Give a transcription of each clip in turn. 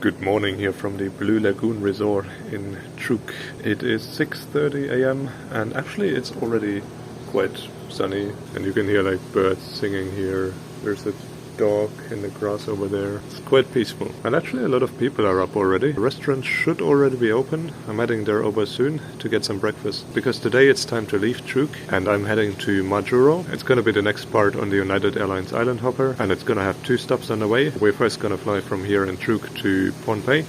Good morning here from the Blue Lagoon Resort in Chuuk. It is 6:30 a.m. and actually it's already quite sunny and you can hear like birds singing here. There's a dog in the grass over there. It's quite peaceful. And actually a lot of people are up already. The restaurant should already be open. I'm heading there over soon to get some breakfast. Because today it's time to leave Chuuk and I'm heading to Majuro. It's gonna be the next part on the United Airlines Island Hopper and it's gonna have 2 stops on the way. We're first gonna fly from here in Chuuk to Pohnpei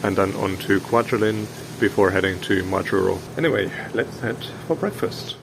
and then on to Kwajalein before heading to Majuro. Anyway, let's head for breakfast.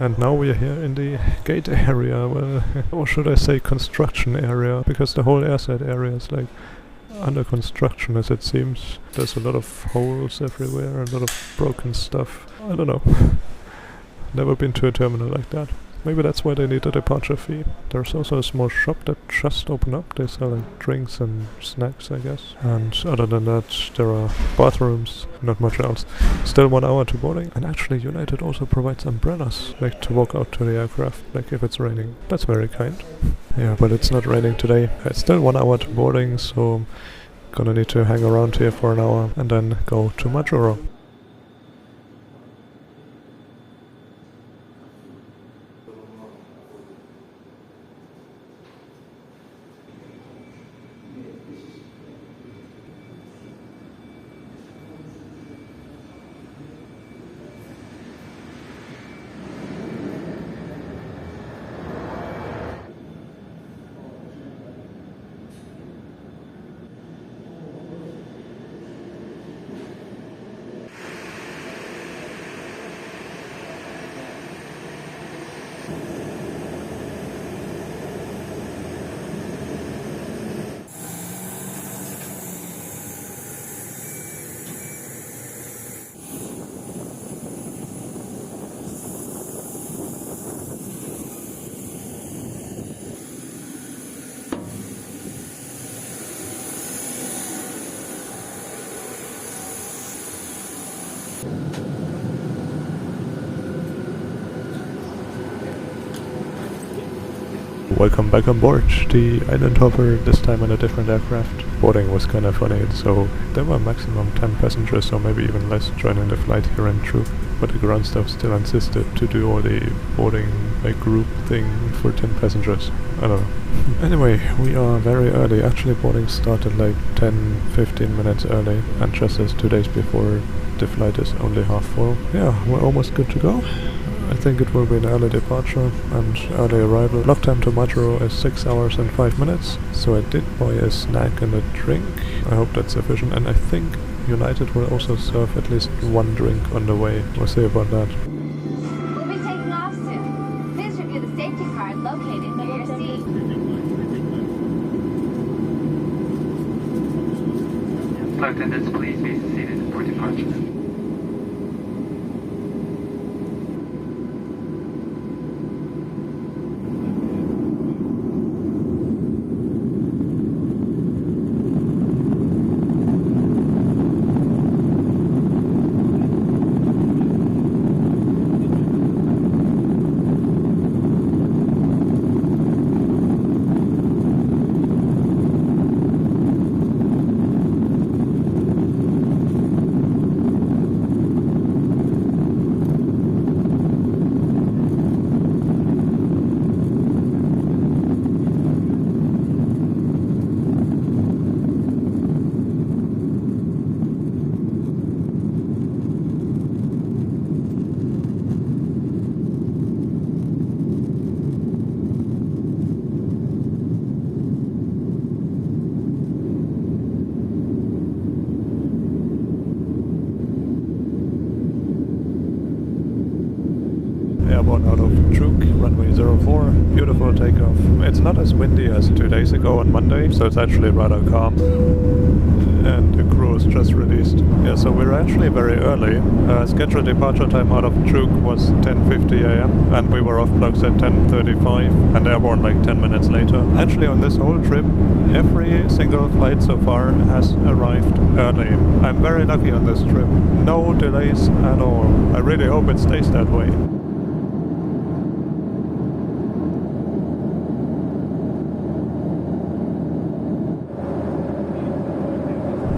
And now we are here in the gate area, well, or should I say construction area, because the whole airside area is like under construction as it seems. There's a lot of holes everywhere, a lot of broken stuff. I don't know. Never been to a terminal like that. Maybe that's why they need a departure fee. There's also a small shop that just opened up. They sell like drinks and snacks, I guess. And other than that, there are bathrooms, not much else. Still 1 hour to boarding. And actually United also provides umbrellas, like to walk out to the aircraft, like if it's raining. That's very kind. Yeah, but it's not raining today. It's still 1 hour to boarding, so I'm gonna need to hang around here for an hour and then go to Majuro. Welcome back on board the island hopper, this time on a different aircraft. Boarding was kinda funny, so there were maximum 10 passengers or maybe even less joining the flight here in Chuuk, but the ground staff still insisted to do all the boarding like group thing for 10 passengers. I don't know. Anyway, we are very early. Actually boarding started like 10-15 minutes early, and just as 2 days before the flight is only half full. Yeah, we're almost good to go. I think it will be an early departure and early arrival. Lock time to Majuro is 6 hours and 5 minutes, so I did buy a snack and a drink. I hope that's sufficient, and I think United will also serve at least 1 drink on the way. We'll see about that. We'll be taking off soon. Please review the safety card located near your seat. Flight attendants, please be seated for departure. Chuuk, runway 04, beautiful takeoff. It's not as windy as 2 days ago on Monday, so it's actually rather calm. And the crew is just released. Yeah, so we're actually very early. Scheduled departure time out of Chuuk was 10:50 a.m. and we were off blocks at 10:35 and airborne like 10 minutes later. Actually on this whole trip, every single flight so far has arrived early. I'm very lucky on this trip. No delays at all. I really hope it stays that way.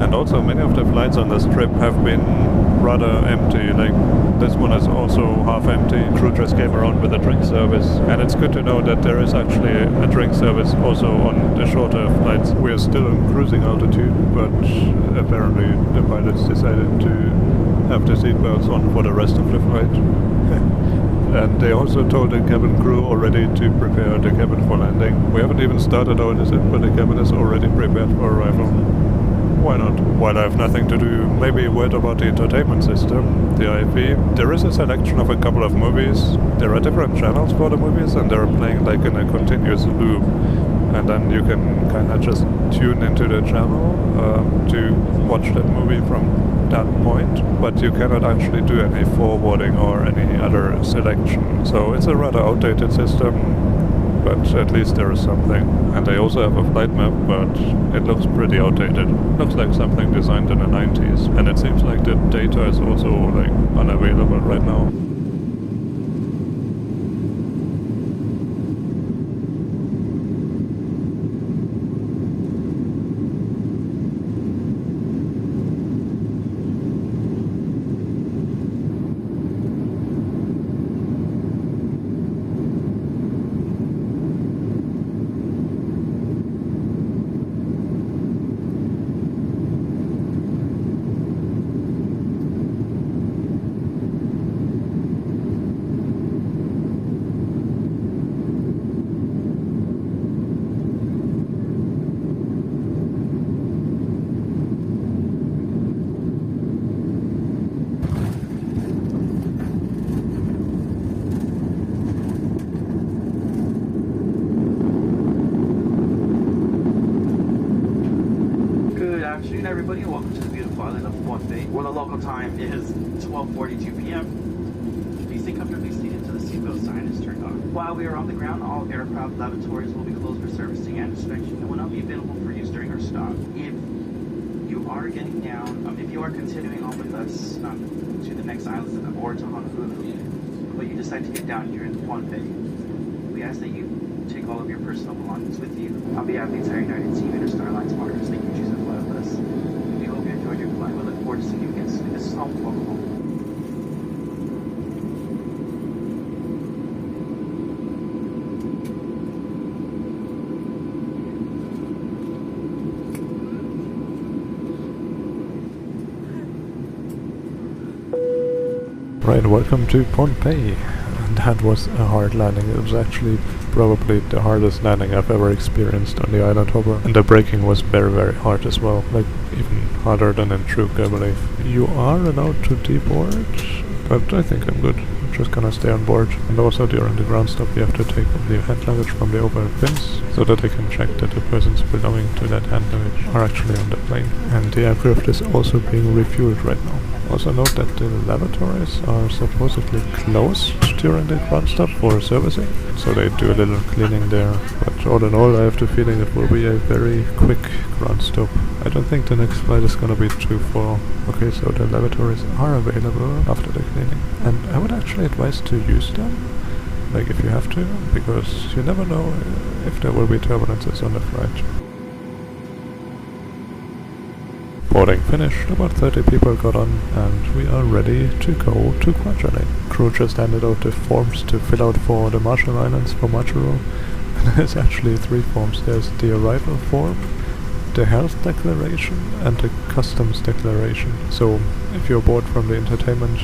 And also many of the flights on this trip have been rather empty, like this one is also half empty. Crew just came around with a drink service, and it's good to know that there is actually a drink service also on the shorter flights. We are still in cruising altitude, but apparently the pilots decided to have the seatbelts on for the rest of the flight. And they also told the cabin crew already to prepare the cabin for landing. We haven't even started our descent, but the cabin is already prepared for arrival. Why not? While I have nothing to do, maybe a word about the entertainment system, the IFE. There is a selection of a couple of movies. There are different channels for the movies and they're playing like in a continuous loop. And then you can kind of just tune into the channel to watch that movie from that point. But you cannot actually do any forwarding or any other selection. So it's a rather outdated system. But at least there is something. And they also have a flight map, but it looks pretty outdated. Looks like something designed in the 90s. And it seems like the data is also like unavailable right now. Everybody, welcome to the beautiful island of Pohnpei, where the local time is 12:42 p.m. Please stay comfortably seated until the seatbelt sign is turned on. While we are on the ground, all aircraft lavatories will be closed for servicing and inspection and will not be available for use during our stop. If you are getting down, if you are continuing on with us to the next islands or to Honolulu, but you decide to get down here in Pohnpei, we ask that you take all of your personal belongings with you. On behalf of the entire United Team and our Star Alliance partners, thank you for choosing to fly with us. We hope you enjoyed your flight. We look forward to seeing you again soon. This is home. Welcome home. Right, welcome to Pohnpei. That was a hard landing. It was actually probably the hardest landing I've ever experienced on the island hopper. And the braking was very, very hard as well. Like, even harder than in Chuuk, I believe. You are allowed to deboard, but I think I'm good. I'm just gonna stay on board. And also during the ground stop you have to take off the hand luggage from the overhead bins, so that they can check that the persons belonging to that hand luggage are actually on the plane. And the aircraft is also being refueled right now. Also note that the lavatories are supposedly closed during the ground stop for servicing, so they do a little cleaning there. But all in all, I have the feeling it will be a very quick ground stop. I don't think the next flight is gonna be too far. Okay, so the lavatories are available after the cleaning, and I would actually advise to use them, like if you have to, because you never know if there will be turbulences on the flight. Boarding finished, about 30 people got on, and we are ready to go to Kwajalein. Crew just handed out the forms to fill out for the Marshall Islands for Majuro. And there's actually 3 forms. There's the arrival form, the health declaration, and the customs declaration. So if you're bored from the entertainment,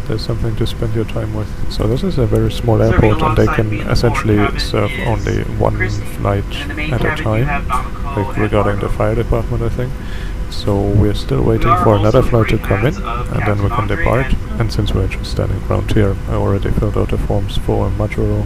there's something to spend your time with. So this is a very small airport, and they can essentially serve only one flight at a time, like regarding the fire department, I think. so we're still waiting for another flight to come in, and then we can depart. And since we're just standing around here, I already filled out the forms for Majuro.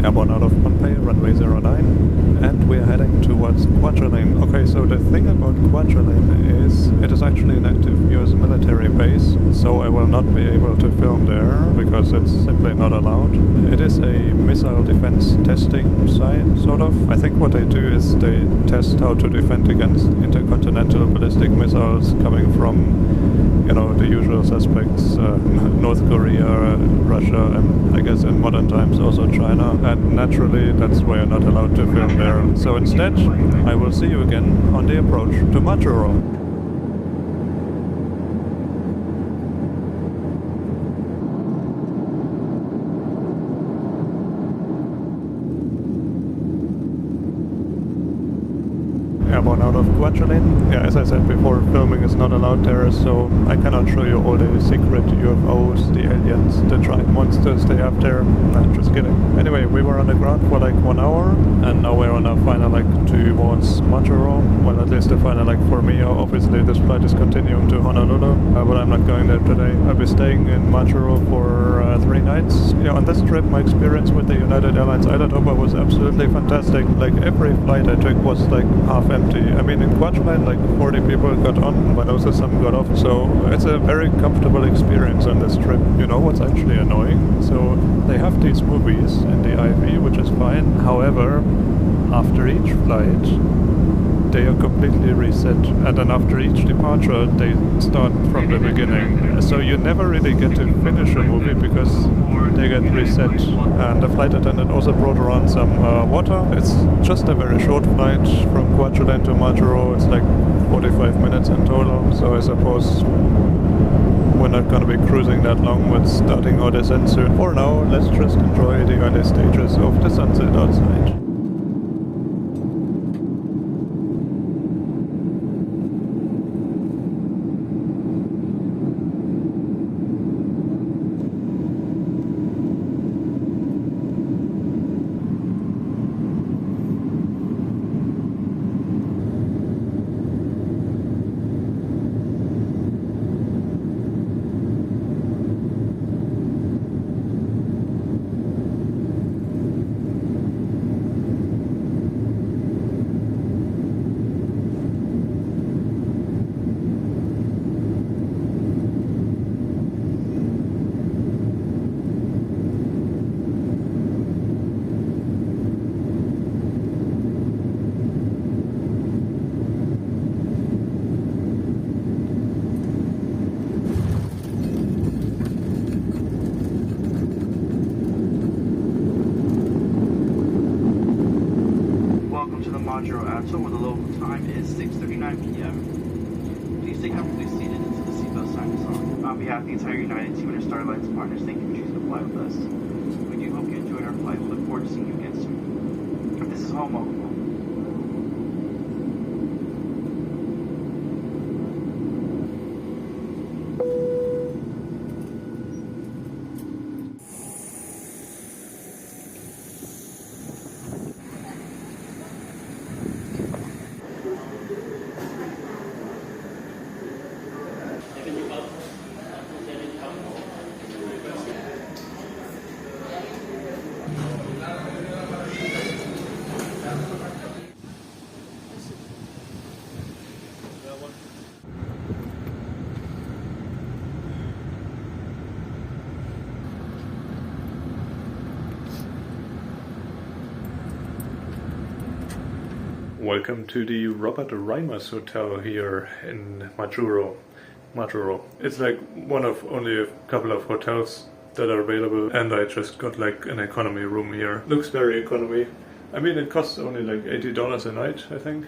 Airborne out of Pohnpei, runway 09, and we're heading towards Kwajalein. Okay, so the thing about Kwajalein is it is actually an active US military base, so I will not be able to film there because it's simply not allowed. It is a missile defense testing site, sort of. I think what they do is they test how to defend against intercontinental ballistic missiles coming from, you know, the usual suspects, North Korea, Russia, and I guess in modern times also China. And naturally, that's why you're not allowed to film there. So instead, I will see you again on the approach to Majuro. Airborne out of Kwajalein. Yeah, as I said before, filming is not allowed there, so I cannot show you all the secret UFOs, the aliens, the giant monsters they have there. Nah, just kidding. Anyway, we were on the ground for like 1 hour, and now we're on our final leg towards Majuro. Well, at least the final leg for me. Obviously, this flight is continuing to Honolulu, but I'm not going there today. I'll be staying in Majuro for 3 nights. Yeah, on this trip, my experience with the United Airlines island hopper was absolutely fantastic. Like, every flight I took was like half empty. I mean, in Kwajalein, like 40 people got on, but also some got off, so it's a very comfortable experience on this trip. You know what's actually annoying? So they have these movies in the IV, which is fine. However, after each flight, they are completely reset, and then after each departure, they start from the beginning. So you never really get to finish a movie because they get reset. And the flight attendant also brought around some water. It's just a very short flight from Kwajalein to Majuro. It's like 45 minutes in total, so I suppose we're not going to be cruising that long with starting our descent soon. For now, let's just enjoy the early stages of the sunset outside. Majuro Atoll, where the local time is 6:39 p.m. Please stay comfortably seated until the seatbelt sign is on. On behalf of the entire United Team and our Star Alliance partners, thank you for choosing to fly with us. We do hope you enjoyed our flight. We look forward to seeing you again soon. This is home, welcome home. Welcome to the Robert Reimers Hotel here in Majuro. It's like one of only a couple of hotels that are available, and I just got like an economy room here. Looks very economy. I mean, it costs only like $80 a night, I think.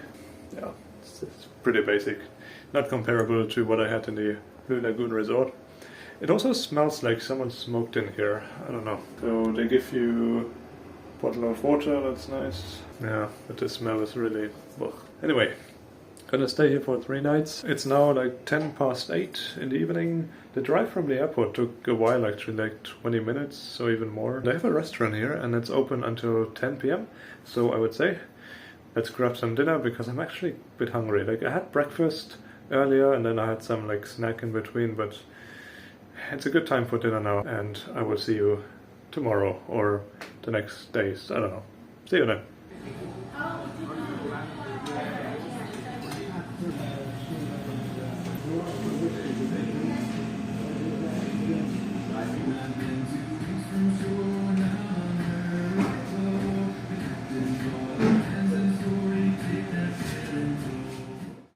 Yeah, it's pretty basic. Not comparable to what I had in the Blue Lagoon Resort. It also smells like someone smoked in here. I don't know. So they give you a bottle of water, that's nice. Yeah, but the smell is really... Ugh. Anyway, gonna stay here for 3 nights. It's now like 8:10 in the evening. The drive from the airport took a while actually, like 20 minutes, so even more. They have a restaurant here and it's open until 10 p.m. So I would say, let's grab some dinner because I'm actually a bit hungry. Like I had breakfast earlier and then I had some like snack in between, but it's a good time for dinner now and I will see you tomorrow or the next days. I don't know. See you then.